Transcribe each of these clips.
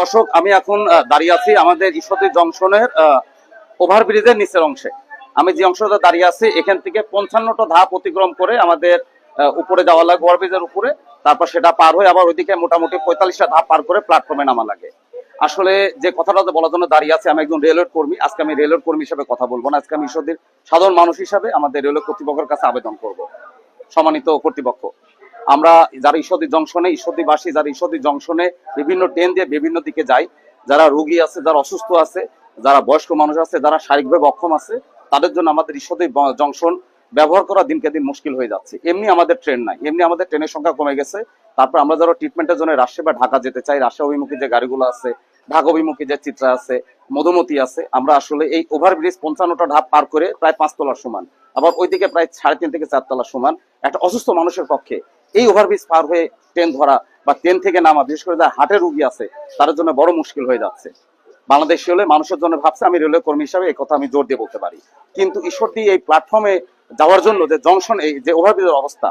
দর্শক, আমি এখন দাঁড়িয়ে আছি আমাদের ঈশ্বরদী জংশনের ওভারব্রিজের নিচের অংশে। আমি যে অংশটা দাঁড়িয়ে আছি এখান থেকে 55টা ধাপ অতিক্রম করে আমাদের উপরে যাওয়া লাগে, ওভারব্রিজের উপরে। তারপর সেটা পার হয়ে আবার ওইদিকে মোটামুটি 45টা ধাপ পার করে প্ল্যাটফর্মে নামা লাগে। আসলে যে কথাটা বলার জন্য দাঁড়িয়ে আছে, আমি একজন রেলওয়ে কর্মী। আজকে আমি রেলওয়ে কর্মী হিসেবে কথা বলবো না, আজকে আমি ঈশ্বরদীর সাধারণ মানুষ হিসাবে আমাদের রেলওয়ে কর্তৃপক্ষের কাছে আবেদন করব। সম্মানিত কর্তৃপক্ষ, আমরা যারা ঈশ্বরদী জংশনে, ঈশ্বরদীবাসী যারা ঈশ্বরদী জংশনে বিভিন্ন ট্রেন দিয়ে বিভিন্ন দিকে যায়, যারা রোগী আছে, যারা অসুস্থ আছে, যারা বয়স্ক মানুষ আছে, যারা শারীরিকভাবে অক্ষম আছে, তাদের জন্য আমাদের ঈশ্বরদী জংশন ব্যবহার করা দিনকে দিন মুশকিল হয়ে যাচ্ছে। এমনি আমাদের ট্রেন নাই, এমনি আমাদের ট্রেনের সংখ্যা কমে গেছে। তারপর আমরা যারা ট্রিটমেন্টের জন্য রাজশাহী বা ঢাকা যেতে চাই, রাজশাহী অভিমুখী যে গাড়িগুলো আছে, ঢাকা অভিমুখী যে চিত্রা আছে, মধুমতি আছে, আমরা আসলে এই ওভারব্রিজ 55টা ধাপ পার করে প্রায় 5 তলার সমান, আবার ওইদিকে প্রায় 3.5 থেকে 4 তলার সমান একটা অসুস্থ মানুষের পক্ষে এই ওভারব্রিজ পার হয়ে ট্রেন ধরা বা ট্রেন থেকে নামা, বিশেষ করে যারা হার্টের রোগী আছে, তাদের জন্য বড় মুশকিল হয়ে যাচ্ছে। বাংলাদেশ হলে মানুষের জন্য ভাবছে, আমি রেলওয়ে কর্মী হিসাবে এই কথা আমি জোর দিয়ে বলতে পারি। কিন্তু ঈশ্বরদী এই প্ল্যাটফর্মে যাওয়ার জন্য যে জংশন, এই যে ওভারব্রিজের অবস্থা,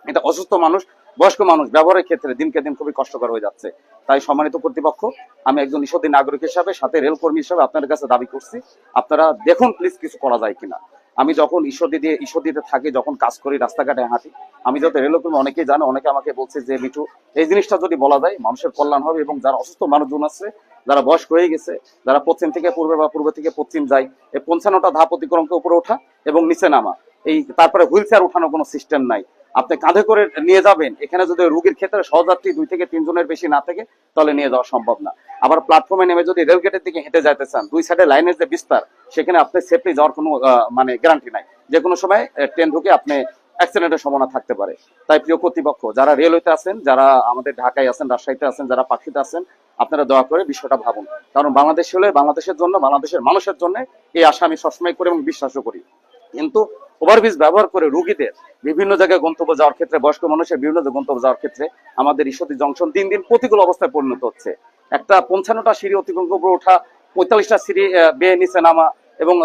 এটা অসুস্থ মানুষ, বয়স্ক মানুষ ব্যবহারের ক্ষেত্রে দিনকে দিন খুবই কষ্টকর হয়ে যাচ্ছে। তাই সম্মানিত কর্তৃপক্ষ, আমি একজন ঈশ্বরদী নাগরিক হিসাবে, সাথে রেল কর্মী হিসাবে আপনাদের কাছে দাবি করছি, আপনারা দেখুন প্লিজ কিছু করা যায় কিনা। আমি যখন ঈশ্বরদীতে থাকি, যখন কাজ করি, রাস্তাঘাটে হাঁটি, আমি যত রেল কর্মী অনেকেই জানে, অনেকে আমাকে বলছে যে মিঠু, এই জিনিসটা যদি বলা যায় মানুষের কল্যাণ হবে। এবং যারা অসুস্থ মানুষজন আছে, যারা বয়স্ক হয়ে গেছে, যারা পশ্চিম থেকে পূর্বে বা পূর্ব থেকে পশ্চিম যায়, এই 55টা ধাপ অতিক্রমকে উপরে ওঠা এবং নিচে নামা, এই তারপরে হুইল চেয়ার উঠানোর কোনো সিস্টেম নাই। আপনি কাঁধে করে নিয়ে যাবেন, এখানে যদি রোগীর ক্ষেত্রে সহযাত্রী 2 থেকে 3 জনের বেশি না থাকে, তাহলে নিয়ে যাওয়া সম্ভব না। আবার প্ল্যাটফর্মে নেমে যদি রেলগেটের দিকে হেঁটে যাইতে চান, 2 সাইডে লাইনের যে বিস্তার, সেখানে আপনি সেফলি যাওয়ার কোনো মানে গ্যারান্টি নাই। যে কোনো সময় ট্রেন ঢুকে আপনি অ্যাক্সিডেন্টের সম্ভাবনা থাকতে পারে। তাই প্রিয় কর্তৃপক্ষ, যারা রেলওয়েতে আছেন, যারা আমাদের ঢাকায় আছেন, রাজশাহীতে আছেন, যারা পাখিতে আছেন, আপনারা দয়া করে বিষয়টা ভাবুন। কারণ বাংলাদেশ হলে বাংলাদেশের জন্য, বাংলাদেশের মানুষের জন্য এই আশা আমি সবসময় করি এবং বিশ্বাসও করি। কিন্তু ওভারব্রিজ ব্যবহার করে রোগীদের বিভিন্ন জায়গায় গন্তব্য যাওয়ার ক্ষেত্রে, বয়স্ক মানুষের বিভিন্ন গন্তব্য যাওয়ার ক্ষেত্রে আমাদের ঈশ্বরদী জংশন দিন দিন প্রতিকূল অবস্থায় পরিণত হচ্ছে। একটা 55টা সিঁড়ি অতিক্রম করে ওঠা, 45টা সিঁড়ি বেয়ে নিচে নামা এবং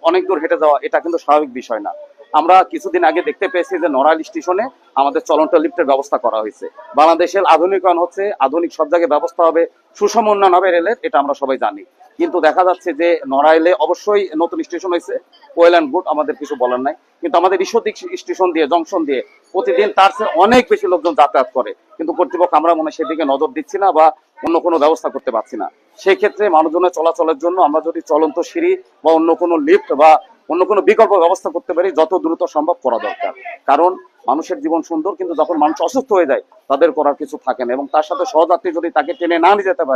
অনেক দূর হেঁটে যাওয়া, এটা কিন্তু স্বাভাবিক বিষয় না। আমরা কিছুদিন আগে দেখতে পেয়েছি যে নড়াইল স্টেশনে আমাদের চলন্ত লিফটের ব্যবস্থা করা হয়েছে। বাংলাদেশের আধুনিকায়ন হচ্ছে, আধুনিক সব জায়গায় ব্যবস্থা হবে, সুষম উন্নয়ন হবে রেলের, এটা আমরা সবাই জানি। কিন্তু দেখা যাচ্ছে যে নড়াইলে অবশ্যই নতুন স্টেশন হয়েছে, ওয়েল অ্যান্ড গুড, আমাদের কিছু বলার নাই। কিন্তু আমাদের ঈশ্বরদী স্টেশন দিয়ে, জংশন দিয়ে প্রতিদিন তার চেয়ে অনেক বেশি লোকজন যাতায়াত করে, কিন্তু কর্তৃপক্ষ আমরা মনে হয় সেদিকে নজর দিচ্ছি না বা অন্য কোনো ব্যবস্থা করতে পারছি না। সেক্ষেত্রে মানুষজনের চলাচলের জন্য আমরা যদি চলন্ত সিঁড়ি বা অন্য কোনো লিফট বা অন্য কোনো বিকল্প ব্যবস্থা করতে পারি, যত দ্রুত সম্ভব করা দরকার। কারণ মানুষের জীবন সুন্দর, কিন্তু যখন মানুষ অসুস্থ হয়ে যায় তাদের করার কিছু থাকে না, এবং তার সাথে সহযাত্রী যদি তাকে টেনে না নিয়ে যেতে পারে,